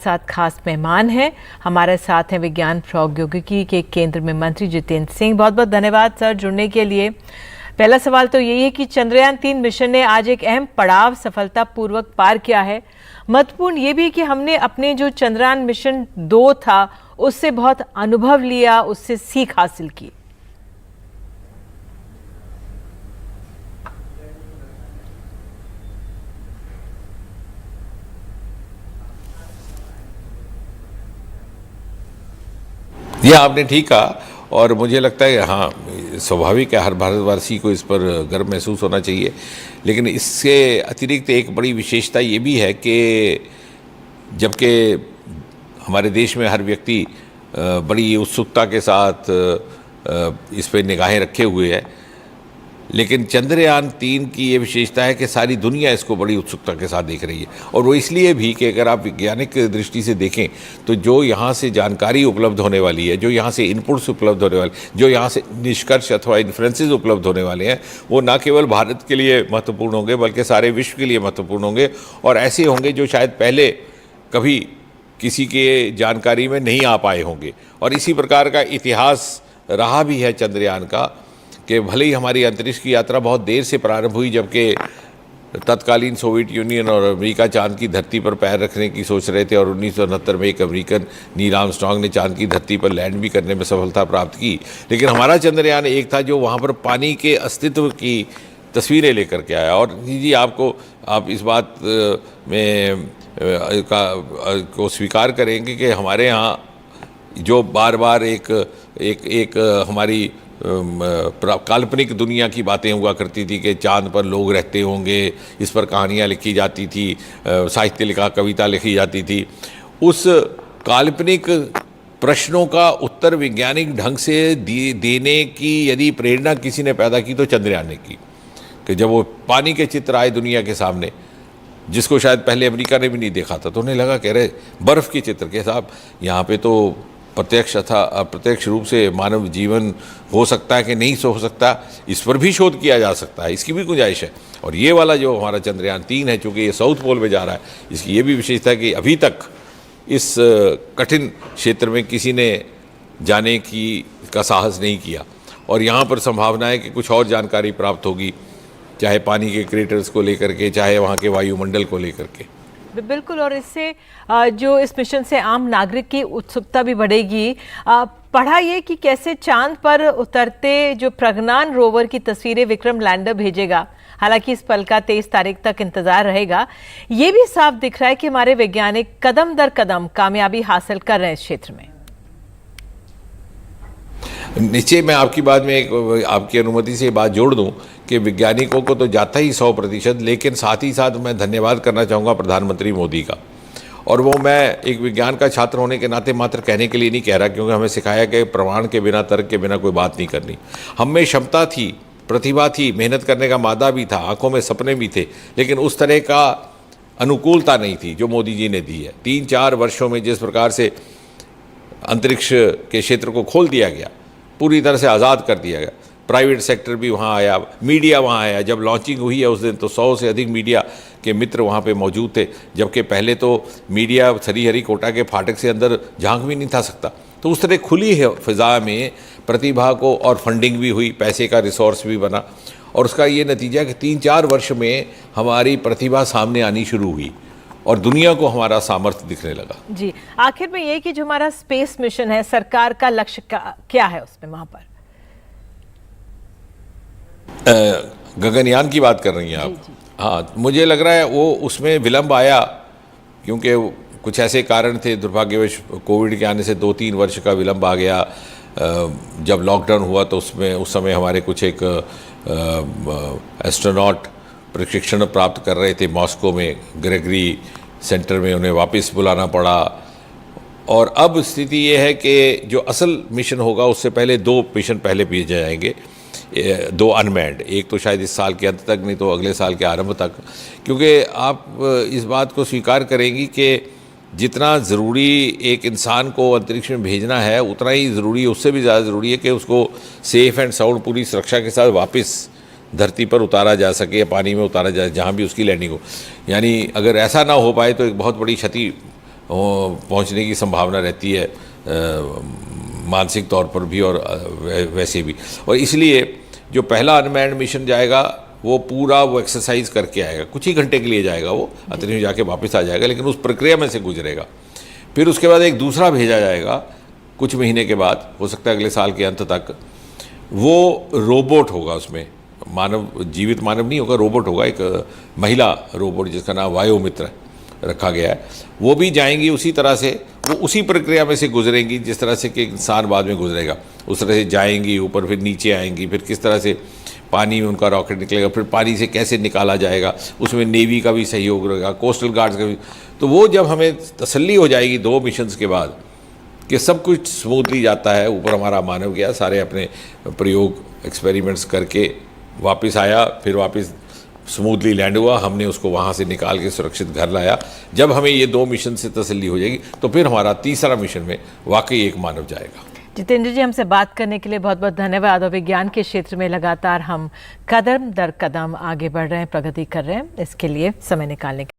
साथ खास मेहमान हैं। हमारे साथ हैं विज्ञान प्रौद्योगिकी के केंद्र में मंत्री जितेंद्र सिंह। बहुत बहुत धन्यवाद सर जुड़ने के लिए। पहला सवाल तो यही है कि चंद्रयान-3 मिशन ने आज एक अहम पड़ाव सफलतापूर्वक पार किया है। महत्वपूर्ण ये भी कि हमने अपने जो चंद्रयान मिशन 2 था उससे बहुत अनुभव लिया, उससे सीख हासिल की। ये आपने ठीक कहा और मुझे लगता है हाँ, स्वाभाविक है, हर भारतवासी को इस पर गर्व महसूस होना चाहिए। लेकिन इससे अतिरिक्त एक बड़ी विशेषता ये भी है कि जबकि हमारे देश में हर व्यक्ति बड़ी उत्सुकता के साथ इस पर निगाहें रखे हुए है, लेकिन चंद्रयान-3 की ये विशेषता है कि सारी दुनिया इसको बड़ी उत्सुकता के साथ देख रही है। और वो इसलिए भी कि अगर आप वैज्ञानिक दृष्टि से देखें तो जो यहाँ से जानकारी उपलब्ध होने वाली है, जो यहाँ से इनपुट्स उपलब्ध होने वाले, जो यहाँ से निष्कर्ष अथवा इन्फ्रेंसेस उपलब्ध होने वाले हैं, वो ना केवल भारत के लिए महत्वपूर्ण होंगे बल्कि सारे विश्व के लिए महत्वपूर्ण होंगे। और ऐसे होंगे जो शायद पहले कभी किसी के जानकारी में नहीं आ पाए होंगे। और इसी प्रकार का इतिहास रहा भी है चंद्रयान का कि भले ही हमारी अंतरिक्ष की यात्रा बहुत देर से प्रारंभ हुई, जबकि तत्कालीन सोवियत यूनियन और अमेरिका चांद की धरती पर पैर रखने की सोच रहे थे और 1969 में एक अमेरिकन नील आर्मस्ट्रांग ने चांद की धरती पर लैंड भी करने में सफलता प्राप्त की। लेकिन हमारा चंद्रयान एक था जो वहाँ पर पानी के अस्तित्व की तस्वीरें लेकर के आया। और जी आप इस बात में को स्वीकार करेंगे कि हमारे यहाँ जो बार बार एक हमारी काल्पनिक दुनिया की बातें हुआ करती थी कि चांद पर लोग रहते होंगे, इस पर कहानियाँ लिखी जाती थी, साहित्य लिखा, कविता लिखी जाती थी। उस काल्पनिक प्रश्नों का उत्तर वैज्ञानिक ढंग से देने की यदि प्रेरणा किसी ने पैदा की तो चंद्रयान ने की। कि जब वो पानी के चित्र आए दुनिया के सामने, जिसको शायद पहले अमेरिका ने भी नहीं देखा था, तो उन्हें लगा कह रहे बर्फ़ के चित्र के साहब यहाँ पे तो प्रत्यक्ष अथवा अप्रत्यक्ष रूप से मानव जीवन हो सकता है कि नहीं हो सकता, इस पर भी शोध किया जा सकता है, इसकी भी गुंजाइश है। और ये वाला जो हमारा चंद्रयान-3 है, चूँकि ये साउथ पोल में जा रहा है, इसकी ये भी विशेषता है कि अभी तक इस कठिन क्षेत्र में किसी ने जाने का साहस नहीं किया। और यहाँ पर संभावना है कि कुछ और जानकारी प्राप्त होगी, चाहे पानी के क्रेटर्स को लेकर के, चाहे वहाँ के वायुमंडल को लेकर के। बिल्कुल, और इससे जो इस मिशन से आम नागरिक की उत्सुकता भी बढ़ेगी। पढ़ा ये कि कैसे चांद पर उतरते जो प्रज्ञान रोवर की तस्वीरें विक्रम लैंडर भेजेगा। हालांकि इस पल का 23 तारीख तक इंतजार रहेगा। ये भी साफ दिख रहा है कि हमारे वैज्ञानिक कदम दर कदम कामयाबी हासिल कर रहे हैं इस क्षेत्र में। नीचे मैं आपकी बात में आपकी अनुमति से बात जोड़ दूं कि वैज्ञानिकों को तो जाता ही 100%, लेकिन साथ ही साथ मैं धन्यवाद करना चाहूँगा प्रधानमंत्री मोदी का। और वो मैं एक विज्ञान का छात्र होने के नाते मात्र कहने के लिए नहीं कह रहा, क्योंकि हमें सिखाया कि प्रमाण के बिना, तर्क के बिना कोई बात नहीं करनी। हम में क्षमता थी, प्रतिभा थी, मेहनत करने का मादा भी था, आंखों में सपने भी थे, लेकिन उस तरह का अनुकूलता नहीं थी जो मोदी जी ने दी है। 3-4 वर्षों में जिस प्रकार से अंतरिक्ष के क्षेत्र को खोल दिया गया, पूरी तरह से आज़ाद कर दिया गया, प्राइवेट सेक्टर भी वहाँ आया, मीडिया वहाँ आया। जब लॉन्चिंग हुई है उस दिन तो 100 से अधिक मीडिया के मित्र वहाँ पे मौजूद थे, जबकि पहले तो मीडिया श्रीहरिकोटा के फाटक से अंदर झांक भी नहीं था सकता। तो उस तरह खुली है फ़िज़ा में प्रतिभा को, और फंडिंग भी हुई, पैसे का रिसोर्स भी बना, और उसका ये नतीजा कि 3-4 वर्ष में हमारी प्रतिभा सामने आनी शुरू हुई और दुनिया को हमारा सामर्थ्य दिखने लगा। जी, आखिर में ये कि जो हमारा स्पेस मिशन है, सरकार का लक्ष्य क्या है उसमें वहाँ पर? गगनयान की बात कर रही हैं आप? जी। हाँ, मुझे लग रहा है वो उसमें विलंब आया क्योंकि कुछ ऐसे कारण थे, दुर्भाग्यवश कोविड के आने से 2-3 वर्ष का विलंब आ गया। जब लॉकडाउन हुआ तो उस समय हमारे कुछ एक एस्ट्रोनॉट प्रशिक्षण प्राप्त कर रहे थे मॉस्को में, ग्रेगरी सेंटर में, उन्हें वापस बुलाना पड़ा। और अब स्थिति ये है कि जो असल मिशन होगा उससे पहले 2 मिशन पहले भेजे जाएंगे, 2 अनमैन्ड, एक तो शायद इस साल के अंत तक, नहीं तो अगले साल के आरंभ तक। क्योंकि आप इस बात को स्वीकार करेंगी कि जितना ज़रूरी एक इंसान को अंतरिक्ष में भेजना है, उतना ही ज़रूरी, उससे भी ज़्यादा ज़रूरी है कि उसको सेफ़ एंड साउंड पूरी सुरक्षा के साथ वापस धरती पर उतारा जा सके या पानी में उतारा जाए, जहाँ भी उसकी लैंडिंग हो। यानी अगर ऐसा ना हो पाए तो एक बहुत बड़ी क्षति पहुंचने की संभावना रहती है, मानसिक तौर पर भी और वैसे भी। और इसलिए जो पहला अनमैन्ड मिशन जाएगा वो पूरा वो एक्सरसाइज करके आएगा, कुछ ही घंटे के लिए जाएगा, वो अंतरिक्ष में जाके वापस आ जाएगा, लेकिन उस प्रक्रिया में से गुजरेगा। फिर उसके बाद एक दूसरा भेजा जाएगा कुछ महीने के बाद, हो सकता है अगले साल के अंत तक। वो रोबोट होगा, उसमें मानव, जीवित मानव नहीं होगा, रोबोट होगा, एक महिला रोबोट जिसका नाम वायुमित्र रखा गया है। वो भी जाएंगी उसी तरह से, वो उसी प्रक्रिया में से गुजरेंगी जिस तरह से कि इंसान बाद में गुजरेगा। उस तरह से जाएंगी ऊपर, फिर नीचे आएंगी, फिर किस तरह से पानी में उनका रॉकेट निकलेगा, फिर पानी से कैसे निकाला जाएगा, उसमें नेवी का भी सहयोग रहेगा, कोस्टल गार्ड्स का भी। तो वो जब हमें तसल्ली हो जाएगी 2 मिशंस के बाद कि सब कुछ स्मूथली जाता है, ऊपर हमारा मानव गया, सारे अपने प्रयोग एक्सपेरिमेंट्स करके वापस आया, फिर वापस स्मूथली लैंड हुआ, हमने उसको वहाँ से निकाल के सुरक्षित घर लाया। जब हमें ये 2 मिशन से तसल्ली हो जाएगी तो फिर हमारा तीसरा मिशन में वाकई एक मानव जाएगा। जितेंद्र जी, हमसे बात करने के लिए बहुत बहुत धन्यवाद। और विज्ञान के क्षेत्र में लगातार हम कदम दर कदम आगे बढ़ रहे हैं, प्रगति कर रहे हैं, इसके लिए समय निकालने के